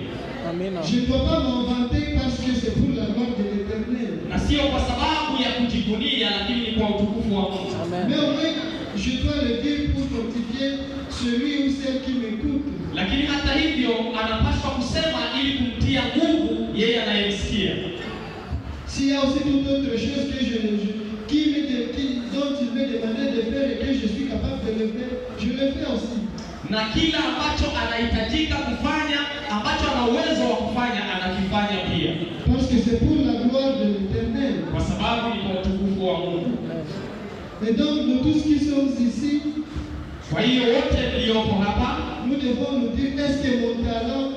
Je ne dois pas m'inventer parce que c'est pour la gloire de l'Éternel. Na sio kwa sababu ya kujivunia, lakini ni kwa utukufu wa Mungu. Mais au moins, je dois le dire pour fortifier celui ou celle qui m'écoute. Lakini hata hivyo anapaswa kusema ili kumtia nguvu yeye anayemsikia. S'il y a aussi toute autre chose que je na kila ambacho anahitajika kufanya, ambacho ana uwezo wa kufanya, anakifanya pia. Parce que c'est pour la gloire de l'Éternel. Kwa sababu ni kwa utukufu wa Mungu. Et donc nous tous qui sommes ici, kwa hiyo wote mliopo hapa, nous devons nous dire, est-ce que mon talent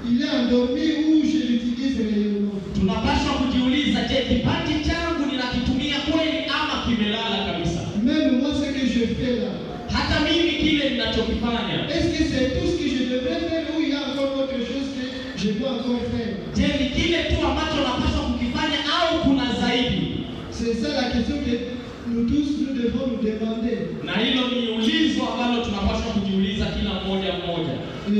il est endormi ou je l'utilise réellement? Tunapaswa kujiuliza, je, kipaji changu ninakitumia kweli ama kimelala kabisa? Même moi ce que je fais là, hata mimi kile ninachokifanya, est-ce que c'est tout ce que je devrais faire ou il y a encore autre chose que je dois encore faire? Je, ni kile tu ambacho napaswa kukifanya au kuna zaidi? C'est ça la question que nous tous nous devons nous demander. Na hilo ni ulizo ambalo tunapaswa kujiuliza kila mmoja. Et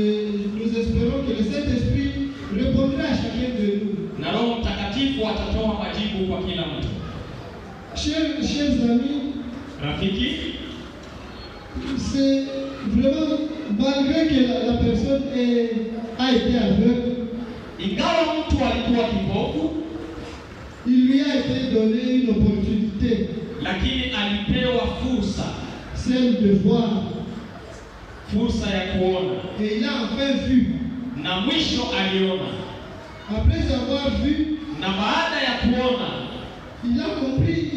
nous espérons que le Saint-Esprit répondra à chacun de nous. Na Roho Mtakatifu atatoa majibu kwa kila mtu. Chers amis, rafiki, c'est vraiment malgré que la personne a été aveugle, ingawa mtu alikuwa kipofu, il lui a été donné une opportunité, lakini alipewa fursa, celle de voir, fursa ya kuona, et il a enfin vu. Na mwisho aliona. Après avoir vu, na baada ya kuona, il a compris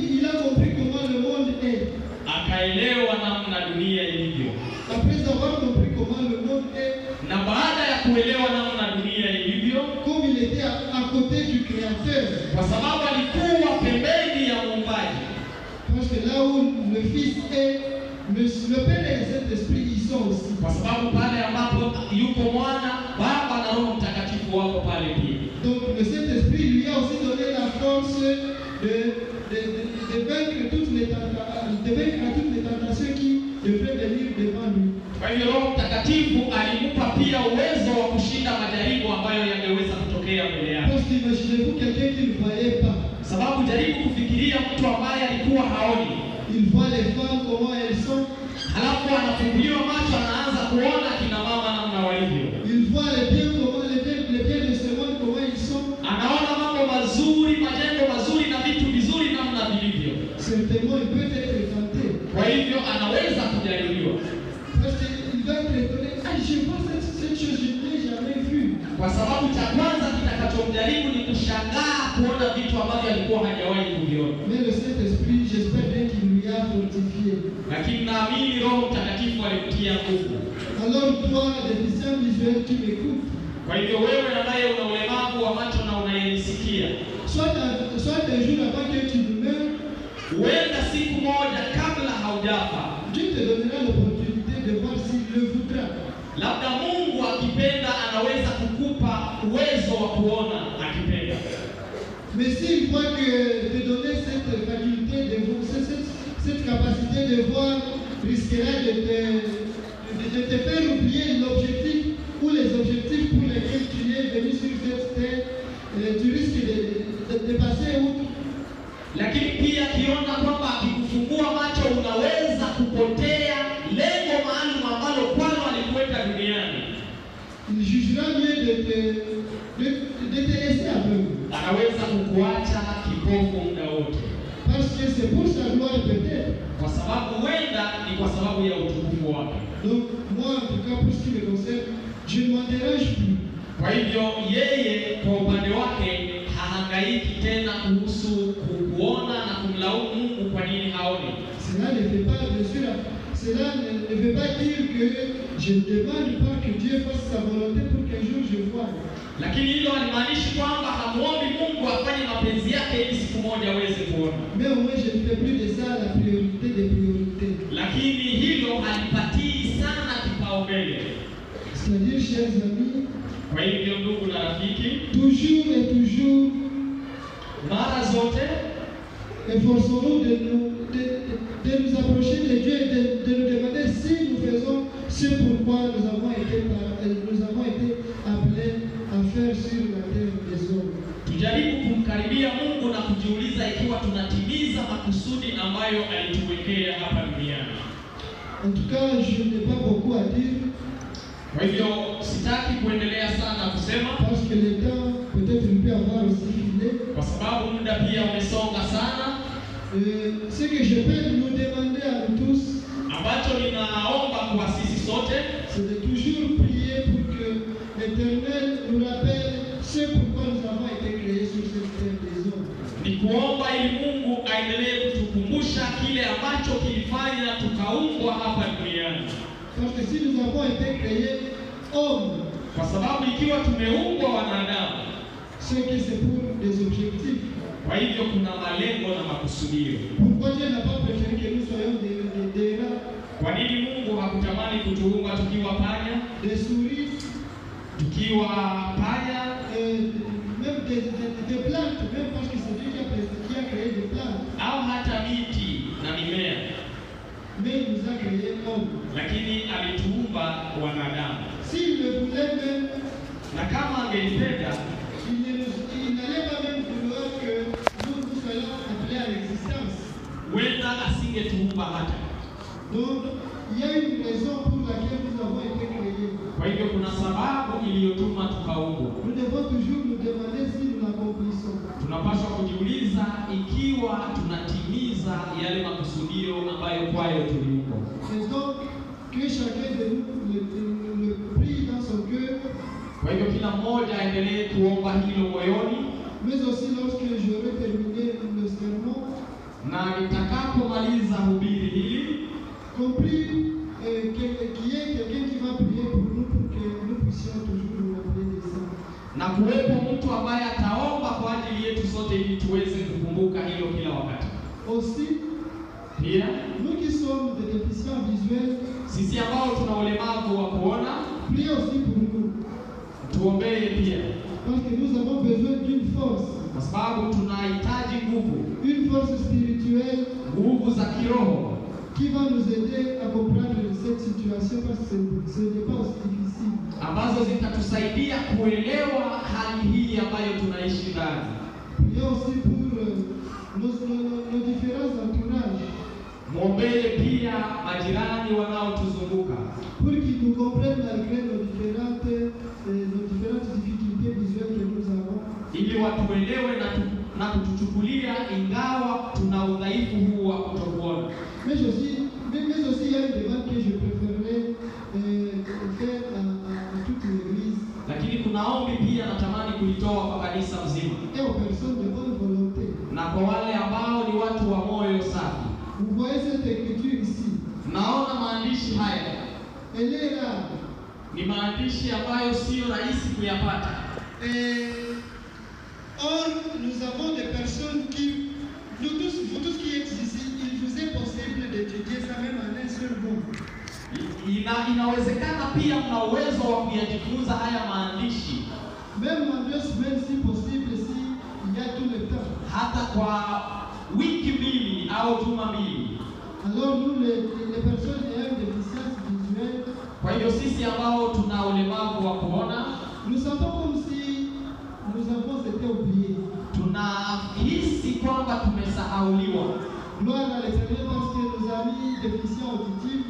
comment le monde est. Akaelewa namna dunia ilivyo. Après avoir compris comment le monde est, na baada ya kuelewa namna dunia ilivyo, comme il était à côté du Créateur, kwa sababu alikuwa pembeni ya Muumbaji. Parce que là où le Fils est, le Père et le Saint-Esprit y sont aussi. Kwa sababu pale ambapo yuko Mwana, Baba na Roho Mtakatifu wako pale pia. Donc le Saint-Esprit lui a aussi donné la force de vaincre toutes les tentations qui devraient venir devant lui. Kwa hiyo Roho Mtakatifu alimpa pia uwezo wa kushinda majaribu ambayo yangeweza kutokea mbele yake. Parce qu'imaginez-vous quelqu'un qui ne voyait pas. Sababu jaribu kufikiria mtu ambaye alikuwa haoni. Il voit les femmes comment elles sont. Halafu anafunguliwa macho, anaanza kuona kina mama namna walivyo. Il voit les biens de ce monde comment ils sont. Anaona mambo mazuri, majengo mazuri na vitu vizuri namna vilivyo. Certainement il peut être tenté. Kwa hivyo anaweza kujaribiwa. Parce qu'il va être étonné. Ah, je vois cette chose, je ne l'ai jamais vue. Kwa sababu cha kwanza kitakachomjaribu ni kushangaa kuona vitu ambavyo alikuwa hajawahi kuviona. Mais le Saint-Esprit, j'espère bien qu'il lui a fortifié. Lakini naamini Roho Mtakatifu alimtia nguvu. Alors toi, déficient visuel, tu m'écoutes. Kwa hivyo wewe ambaye una ulemavu wa macho na unayenisikia, Soit un jour avant que tu ne meurs, huenda siku moja kabla haujafa, Dieu te donnera l'opportunité de voir s'il le voudra. labda Mungu akipenda anaweza kukupa uwezo wa kuona akipenda. Mais s'il voit que te donner cette faculté de voir, cette capacité de voir risquera de te faire oublier l'objectif ou les objectifs pour lesquels tu es venu sur cette terre, tu risques de passer outre. Lakini pia akiona kwamba akikufungua macho unaweza kupotea lengo maalum ambalo kwalo alikuweka duniani, Il jugera mieux de te laisser aveugle. anaweza kukuacha kipofu muda wote. Parce que c'est pour sa gloire peut-être. Kwa sababu huenda ni kwa sababu ya utukufu wake. Donc moi en tout cas pour ce qui me concerne, je ne m'en dérange plus. Kwa hivyo yeye kwa upande wake hahangaiki tena kuhusu kuona na kumlaumu Mungu kwa nini haoni. Cela ne veut pas, bien sûr, cela ne veut pas dire que je ne demande pas que Dieu fasse sa volonté pour qu'un jour je voie. Lakini hilo halimaanishi kwamba hamuombi Mungu afanye mapenzi yake ili siku moja aweze kuona. Mais au moins je ne fais plus de ça la priorité des priorités. Lakini hilo halipatii sana kipaumbele. C'est-à-dire, chers amis, Kwa hivyo ndugu na rafiki, toujours et toujours, mara zote efforçons-nous de nous approcher de Dieu et de nous demander si nous faisons ce pourquoi nous avons été appelés à faire sur la terre des hommes. tujaribu kumkaribia Mungu na kujiuliza ikiwa tunatimiza makusudi ambayo alituwekea hapa duniani. En tout cas, je n'ai pas beaucoup à dire. Kwa hivyo sitaki kuendelea sana kusema, Parce que le temps, peut-être il peut avoir aussi filé. kwa sababu muda pia umesonga sana. Ce que je peux nous demander à nous tous, Ambacho ninaomba kwa sisi sote, c'est de toujours prier pour que l'Éternel nous rappelle ce pourquoi nous avons été créés sur cette terre des hommes. Ni kuomba ili Mungu aendelee kutukumbusha kile ambacho kilifanya tukaumbwa hapa duniani. Parce que si nous avons été créés hommes, Kwa sababu ikiwa tumeumbwa wanadamu, c'est que c'est pour des objectifs. kwa hivyo kuna malengo na makusudio. Pourquoi Dieu n'a pas préféré que nous soyons des rats, Kwa nini Mungu hakutamani kutuumba tukiwa panya, des souris, tukiwa panya, même des plantes, même parce que c'est Dieu qui a créé des plantes, au hata miti na mimea, mais il nous a créés hommes. lakini alituumba wanadamu. S'il le voulait même, Na kama angelipenda, il n'allait pas même vouloir que nous soyons appelés à l'existence. huenda asingetuumba hata. Donc, il y a une raison pour laquelle nous avons été créés. Kwa hivyo kuna sababu iliyotuma tukaumbwa. Nous devons toujours nous demander si nous l'accomplissons. Tunapaswa kujiuliza ikiwa tunatimiza yale makusudio ambayo kwayo tuliumbwa. Et donc, que chacun de nous le prie dans son cœur, Kwa hivyo kila mmoja aendelee kuomba hilo moyoni, mais aussi lorsque j'aurai terminé le sermon, na nitakapomaliza hubiri hili, compris qu'il y ait quelqu'un qui va prier pour nous pour que nous puissions toujours nous rappeler de ça. na kuwepo mtu ambaye ataomba kwa ajili yetu sote ili tuweze kukumbuka hilo kila wakati. Aussi, Pia nous qui sommes des déficients visuels, sisi ambao tuna ulemavu wa kuona, priez aussi pour nous. tuombee pia, Parce que nous avons besoin d'une force, kwa sababu tunahitaji nguvu, une force spirituelle nguvu za kiroho qui va nous aider à comprendre cette situation parce que ce n'est pas aussi difficile. ambazo zitatusaidia kuelewa hali hii ambayo tunaishi ndani. Priez aussi pour nos différents entourages, Mwombee pia majirani wanaotuzunguka pour qu'ils nous comprennent malgré nos différentes difficultés visuelles que nous avons. ili watuelewe na kutuchukulia ingawa tuna udhaifu huu wa kutokuona. Mais aussi, il y a une demande que je préférerais faire à toute l'Église Lakini kuna ombi pia natamani kulitoa kwa kanisa mzima et aux personnes de bonne volonté. na kwa wale ambao ni watu wa moyo safi. Vous voyez cette écriture ici, Naona maandishi haya elle est rare. ni maandishi ambayo sio rahisi kuyapata. Or, nous avons des personnes qui, vous tous qui êtes ici, il vous est possible d'étudier ça même en un seul mot. Inawezekana pia mna uwezo wa kuyajifunza haya maandishi Même en 2 semaines si possible, si il y a tout le temps. hata kwa wiki mbili au juma mbili. Alors nous, les personnes ayant une déficience visuelle, Kwa hivyo sisi ambao tuna ulemavu wa kuona nous sentons comme si nous avons été oubliés. tunahisi kwamba tumesahauliwa. Gloire à l'Éternel parce que nos amis déficients auditifs,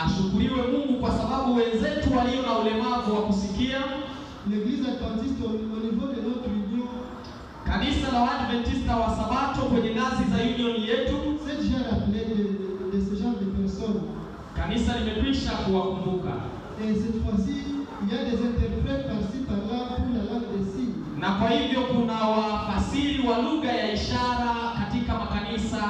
Ashukuriwe Mungu kwa sababu wenzetu walio na ulemavu wa kusikia, l'Église adventiste au niveau de notre union, kanisa la Waadventista wa Sabato kwenye ngazi za union yetu, c'est déjà rappelé de ce genre de personnes. kanisa limekwisha kuwakumbuka. Et cette fois-ci, il y a des interprètes par-ci par-là pour la langue des signes. Na kwa hivyo kuna wafasiri wa lugha ya ishara katika makanisa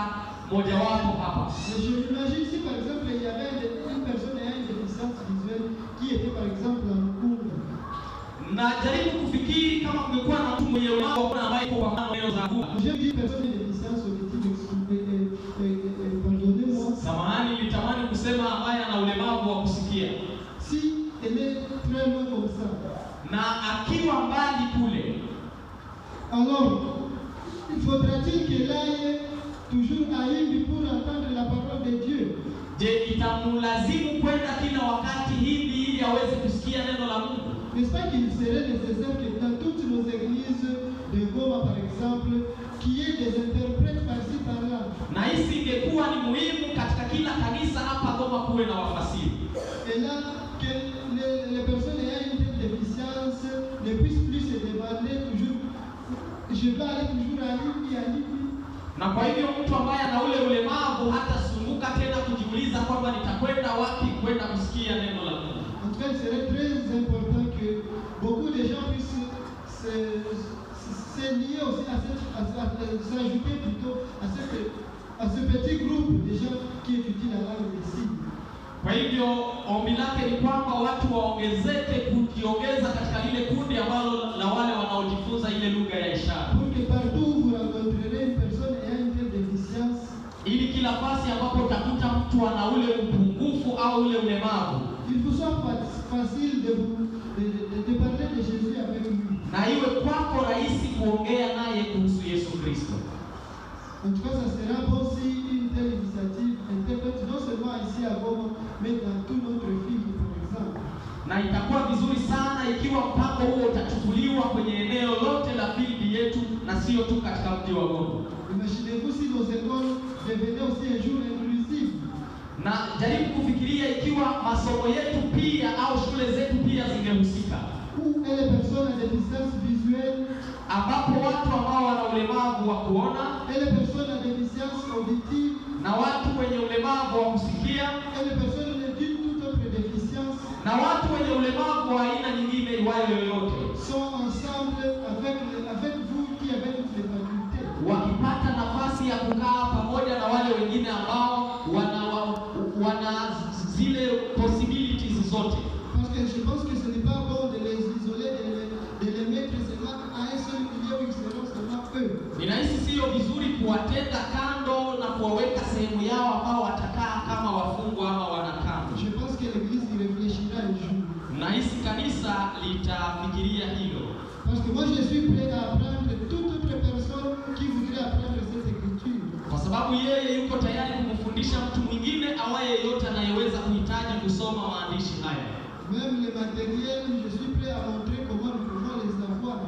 mojawapo hapa. Et je m'imagine si par exemple il y avait une personne ayant une déficience visuelle qui était par exemple en cours. Na jaribu kufikiri kama kungekuwa na mtu mwenye ulemavu wa ambaye kwa maneno za lugha. J'ai dit personne avec déficience auditive, pardonnez-moi. Samahani, nilitamani kusema ambaye ana ulemavu wa kusikia. Si elle est très loin comme ça, Na akiwa mbali kule, alors il faudra-t-il qu'elle aille toujours à Imbi pour entendre la parole de Dieu? je, itamlazimu kwenda kila wakati hivi ili aweze kusikia neno la Mungu? N'est-ce pas qu'il serait nécessaire que dans toutes nos églises de Goma par exemple, qu'il y ait des interprètes par-ci par-là? Na hisi ingekuwa ni muhimu katika kila kanisa hapa Goma kuwe na wafasiri. Et là, que les personnes ayant une telle déficience ne puissent plus se demander toujours, je dois aller toujours à Imbi. Na kwa hivyo mtu ambaye ana ule ulemavu hata sumbuka tena kujiuliza kwamba nitakwenda wapi kwenda kusikia neno la Mungu. il serait très important que beaucoup de gens puissent se lier aussi s'ajouter plutôt à ce petit groupe de gens qui étudient la langue des signes. Kwa hivyo ombi lake ni kwamba watu waongezeke kujiongeza katika lile kundi ambalo la wale wanaojifunza ile lugha ya ishara. Pour que partout où vous rencontrerez une personne ayant une telle déficience, ili kila nafasi ambapo utakuta mtu ana ule upungufu au ule ulemavu, il vous soit facile de parler de Jésus avec lui. Na iwe kwako rahisi kuongea naye kuhusu Yesu Kristo. En tout cas, ça sera bon si une telle initiative interprète non seulement ici à Goma, mais dans tout notre film, par exemple. Na itakuwa vizuri sana ikiwa mpango huo utachukuliwa kwenye eneo lote la field yetu na sio tu katika mji wa Goma. Imaginez-vous si nos écoles devenaient aussi un jour inclusives. Na jaribu kufikiria ikiwa masomo yetu pia au shule zetu pia zingehusika. Où les personnes à déficience visuelle, ambapo watu ambao wana ulemavu wa kuona, les personnes à déficience auditive, na watu wenye ulemavu wa kusikia, les personnes d'une toute autre déficience, na watu wenye ulemavu wa aina nyingine iwayo yoyote, sont ensemble avec vous qui avez toutes les facultés. Wakipata nafasi ya kukaa pamoja na wale wengine ambao wana zile possibilities zote. Parce que je pense que ce n'est pas bon de les isoler, de les mettre seulement à un seul milieu où ils seront seulement eux. Ninahisi sio vizuri kuwatenga kando na kuwaweka sehemu yao ambao watakaa kama wafungwa ama wanakando. Je pense que l'église y réfléchira un jour. Nahisi kanisa litafikiria hilo. Parce que moi je suis prêt à apprendre toute autre personne qui voudrait apprendre cette écriture. Kwa sababu yeye yuko tayari kumfundisha mtu mwingine awaye yote anayeweza kuhitaji kusoma maandishi haya. Même les matériels, je suis prêt à montrer comment nous pouvons les avoir.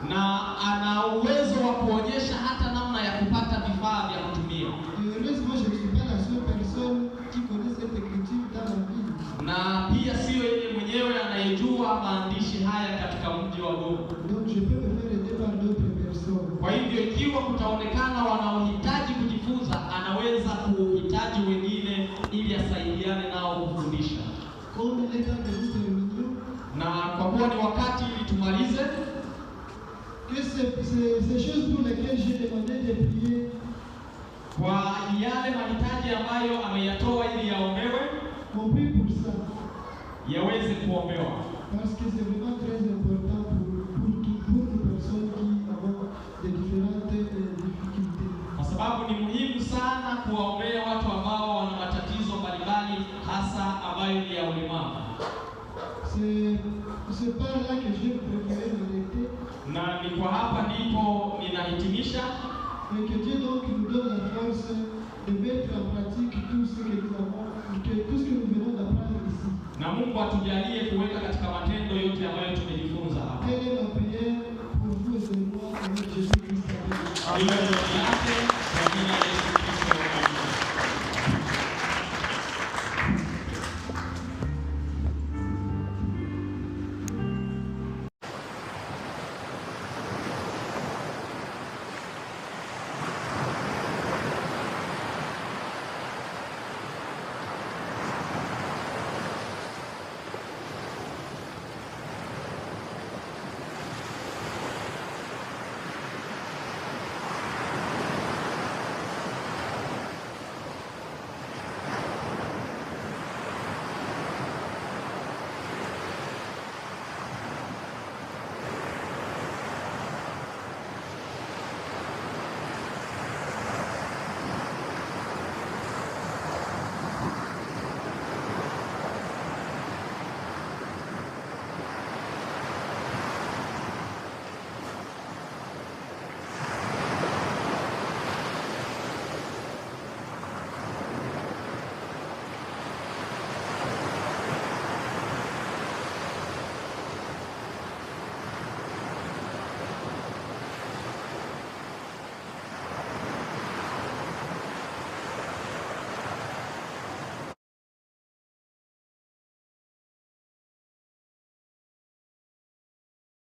Na ana uwezo wa kuonyesha hata namna ya kupata vifaa vya kutumia. Heureusement, je ne suis pas la seule personne qui connaît cette écriture dans la ville. Na pia sio yeye mwenyewe anayejua maandishi haya katika mji wa Goma. Donc je peux me faire aider par d'autres personnes. Kwa hivyo ikiwa kutaonekana wanaohitaji kujifunza, anaweza kuhitaji wengine ili asaidiane nao kufundisha. Comme il est dans le terminaux, na kwa kuwa ni wakati ili tumalize, que ces choses pour lesquelles j'ai demandé de prier, kwa yale mahitaji ambayo ameyatoa ili yaombewe, on prie pour ça. Yaweze kuombewa. Parce que c'est vraiment très important pour les personnes qui ont des différentes difficultés. Kwa sababu ni muhimu sana kuwaombea watu ambao wana matatizo mbalimbali, hasa ambayo ni ya ulemavu. C'est par là que j'ai préféré m'arrêter. Na ni kwa hapa ndipo ninahitimisha. Et que Dieu donc nous donne la force de mettre en pratique tout ce que nous venons d'apprendre ici. Na Mungu atujalie kuweka katika matendo yote ambayo tumejifunza hapa. Quelle est ma prière pour vous et pour moi, Jésus Christ. Amen.